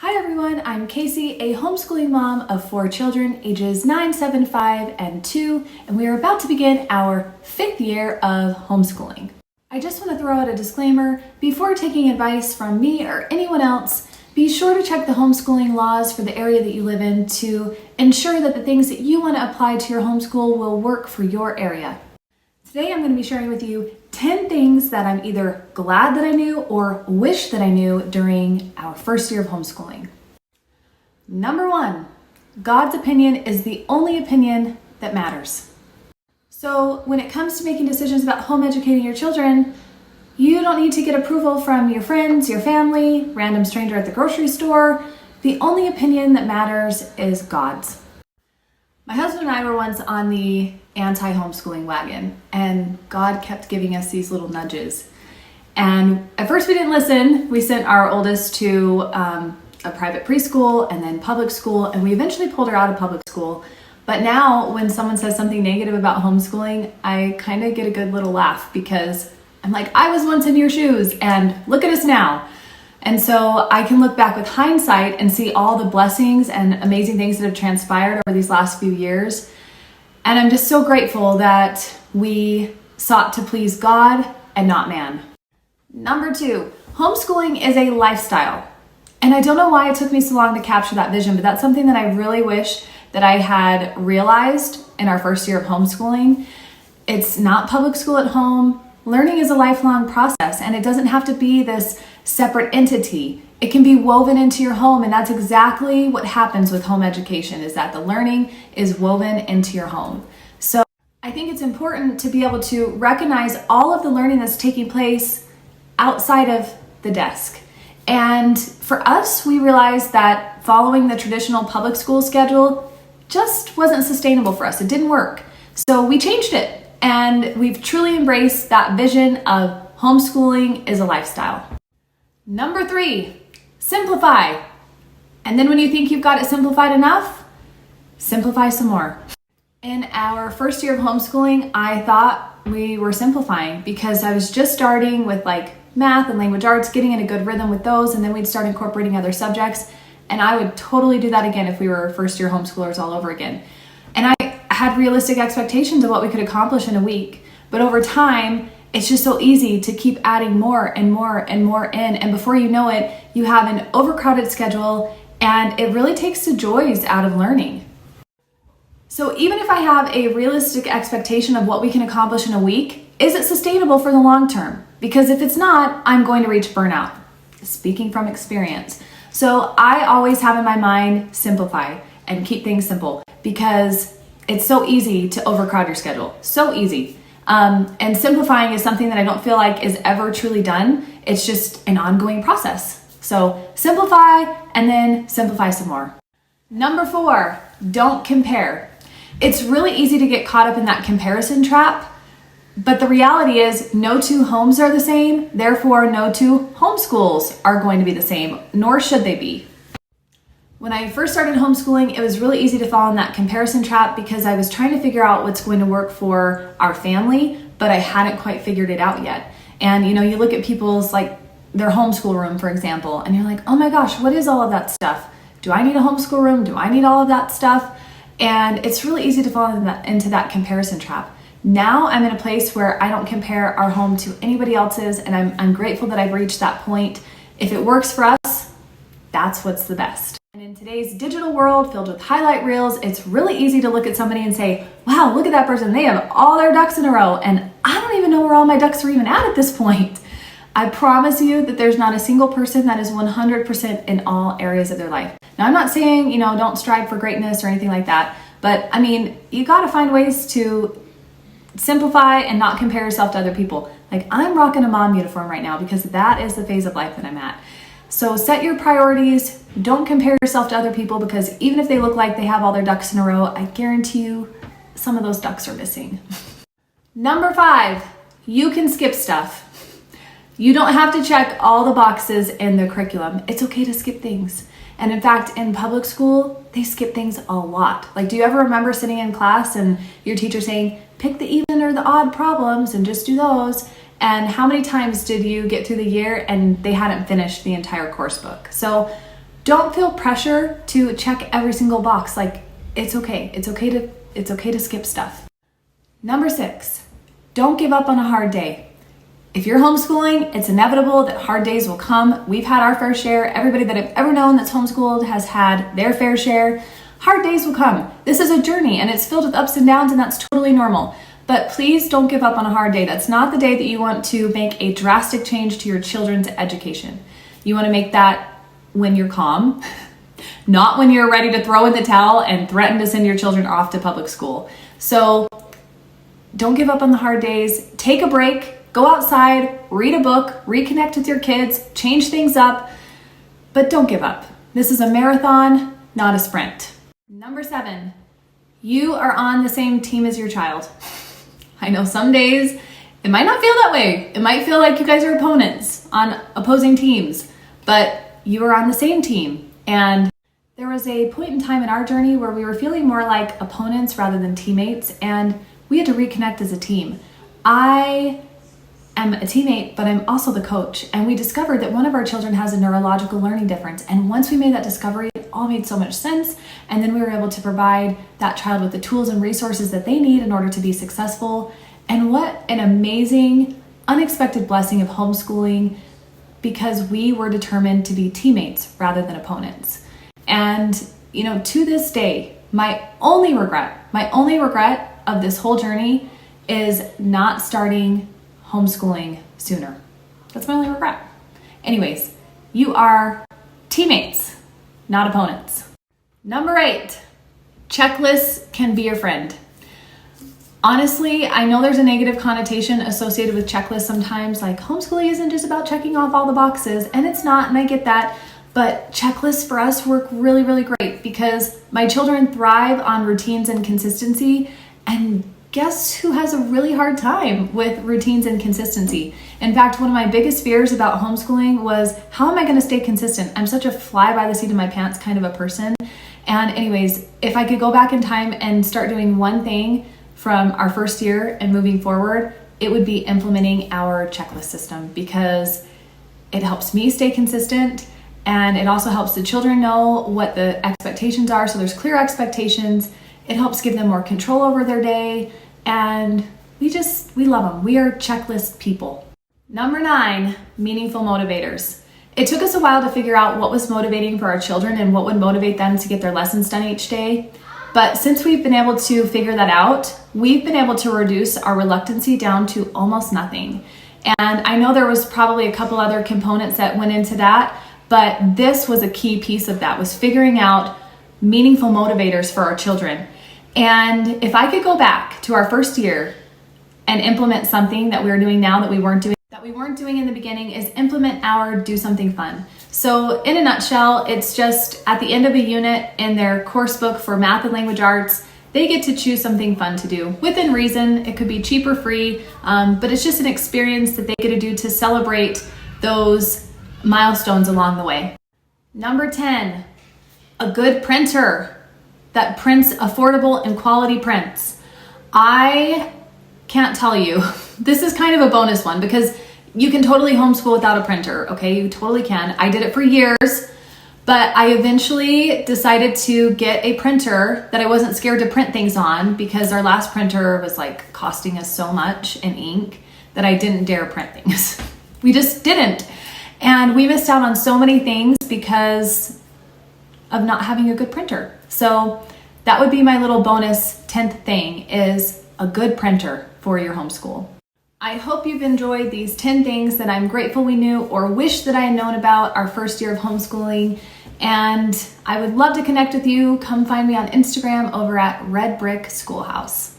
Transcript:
Hi everyone, I'm Casey, a homeschooling mom of 4 children, ages 9, 7, 5, and 2, and we are about to begin our 5th year of homeschooling. I just want to throw out a disclaimer. Before taking advice from me or anyone else, be sure to check the homeschooling laws for the area that you live in to ensure that the things that you want to apply to your homeschool will work for your area. Today I'm going to be sharing with you 10 things that I'm either glad that I knew or wish that I knew during our first year of homeschooling. Number 1, God's opinion is the only opinion that matters. So when it comes to making decisions about home educating your children, you don't need to get approval from your friends, your family, random stranger at the grocery store. The only opinion that matters is God's. My husband and I were once on the anti-homeschooling wagon, and God kept giving us these little nudges. And at first we didn't listen. We sent our oldest to a private preschool and then public school, and we eventually pulled her out of public school. But now when someone says something negative about homeschooling, I kind of get a good little laugh because I'm like, I was once in your shoes and look at us now. And so I can look back with hindsight and see all the blessings and amazing things that have transpired over these last few years. And I'm just so grateful that we sought to please God and not man. Number 2, homeschooling is a lifestyle. And I don't know why it took me so long to capture that vision, but that's something that I really wish that I had realized in our first year of homeschooling. It's not public school at home. Learning is a lifelong process, and it doesn't have to be this separate entity. It can be woven into your home, and that's exactly what happens with home education, is that the learning is woven into your home. So I think it's important to be able to recognize all of the learning that's taking place outside of the desk. And for us, we realized that following the traditional public school schedule just wasn't sustainable for us. It didn't work. So we changed it. And we've truly embraced that vision of homeschooling is a lifestyle. Number 3, simplify. And then when you think you've got it simplified enough, simplify some more. In our first year of homeschooling, I thought we were simplifying because I was just starting with math and language arts, getting in a good rhythm with those, and then we'd start incorporating other subjects. And I would totally do that again if we were first year homeschoolers all over again. And I had realistic expectations of what we could accomplish in a week. But over time, it's just so easy to keep adding more and more and more in. And before you know it, you have an overcrowded schedule, and it really takes the joys out of learning. So even if I have a realistic expectation of what we can accomplish in a week, is it sustainable for the long term? Because if it's not, I'm going to reach burnout. Speaking from experience. So I always have in my mind, simplify and keep things simple, because it's so easy to overcrowd your schedule. So easy. And simplifying is something that I don't feel like is ever truly done. It's just an ongoing process. So simplify and then simplify some more. Number 4, don't compare. It's really easy to get caught up in that comparison trap. But the reality is no 2 homes are the same. Therefore, no 2 homeschools are going to be the same, nor should they be. When I first started homeschooling, it was really easy to fall in that comparison trap because I was trying to figure out what's going to work for our family, but I hadn't quite figured it out yet. And you look at people's their homeschool room, for example, and you're like, oh my gosh, what is all of that stuff? Do I need a homeschool room? Do I need all of that stuff? And it's really easy to fall into that comparison trap. Now I'm in a place where I don't compare our home to anybody else's, and I'm grateful that I've reached that point. If it works for us, that's what's the best. And in today's digital world filled with highlight reels, it's really easy to look at somebody and say, wow, look at that person. They have all their ducks in a row. And I don't even know where all my ducks are even at this point. I promise you that there's not a single person that is 100% in all areas of their life. Now, I'm not saying, don't strive for greatness or anything like that. But I mean, you got to find ways to simplify and not compare yourself to other people. I'm rocking a mom uniform right now because that is the phase of life that I'm at. So set your priorities. Don't compare yourself to other people, because even if they look like they have all their ducks in a row, I guarantee you some of those ducks are missing. Number 5, you can skip stuff. You don't have to check all the boxes in the curriculum. It's okay to skip things. And in fact, in public school, they skip things a lot. Do you ever remember sitting in class and your teacher saying, pick the even or the odd problems and just do those? And how many times did you get through the year and they hadn't finished the entire course book? So Don't feel pressure to check every single box. Like, it's okay. It's okay to skip stuff. Number 6, don't give up on a hard day. If you're homeschooling, it's inevitable that hard days will come. We've had our fair share. Everybody that I've ever known that's homeschooled has had their fair share. Hard days will come. This is a journey and it's filled with ups and downs, and that's totally normal. But please don't give up on a hard day. That's not the day that you want to make a drastic change to your children's education. You want to make that when you're calm, not when you're ready to throw in the towel and threaten to send your children off to public school. So don't give up on the hard days. Take a break. Go outside, read a book, reconnect with your kids, change things up, but don't give up. This is a marathon, not a sprint. Number 7, you are on the same team as your child. I know some days it might not feel that way. It might feel like you guys are opponents on opposing teams, but you are on the same team. And there was a point in time in our journey where we were feeling more like opponents rather than teammates, and we had to reconnect as a team. I am a teammate, but I'm also the coach. And we discovered that one of our children has a neurological learning difference. And once we made that discovery, it all made so much sense. And then we were able to provide that child with the tools and resources that they need in order to be successful. And what an amazing, unexpected blessing of homeschooling, because we were determined to be teammates rather than opponents. And, to this day, my only regret of this whole journey is not starting homeschooling sooner. That's my only regret. Anyways, you are teammates, not opponents. Number 8, checklists can be your friend. Honestly, I know there's a negative connotation associated with checklists sometimes, like homeschooling isn't just about checking off all the boxes, and it's not, and I get that, but checklists for us work really, really great because my children thrive on routines and consistency, and guess who has a really hard time with routines and consistency? In fact, one of my biggest fears about homeschooling was, how am I going to stay consistent? I'm such a fly by the seat of my pants kind of a person. And anyways, if I could go back in time and start doing one thing from our first year and moving forward, it would be implementing our checklist system, because it helps me stay consistent and it also helps the children know what the expectations are. So there's clear expectations. It helps give them more control over their day, and we love them. We are checklist people. Number 9, meaningful motivators. It took us a while to figure out what was motivating for our children and what would motivate them to get their lessons done each day. But since we've been able to figure that out, we've been able to reduce our reluctancy down to almost nothing. And I know there was probably a couple other components that went into that, but this was a key piece of that, was figuring out meaningful motivators for our children. And if I could go back to our first year and implement something that we're doing now that we weren't doing in the beginning, is implement our do something fun. So in a nutshell, it's just at the end of a unit in their course book for math and language arts, they get to choose something fun to do within reason. It could be cheap or free, but it's just an experience that they get to do to celebrate those milestones along the way. Number 10, a good printer that prints affordable and quality prints. I can't tell you, this is kind of a bonus one because you can totally homeschool without a printer, okay? You totally can. I did it for years, but I eventually decided to get a printer that I wasn't scared to print things on, because our last printer was like costing us so much in ink that I didn't dare print things. We just didn't. And we missed out on so many things because of not having a good printer. So that would be my little bonus 10th thing, is a good printer for your homeschool. I hope you've enjoyed these 10 things that I'm grateful we knew or wish that I had known about our first year of homeschooling. And I would love to connect with you. Come find me on Instagram over at Red Brick Schoolhouse.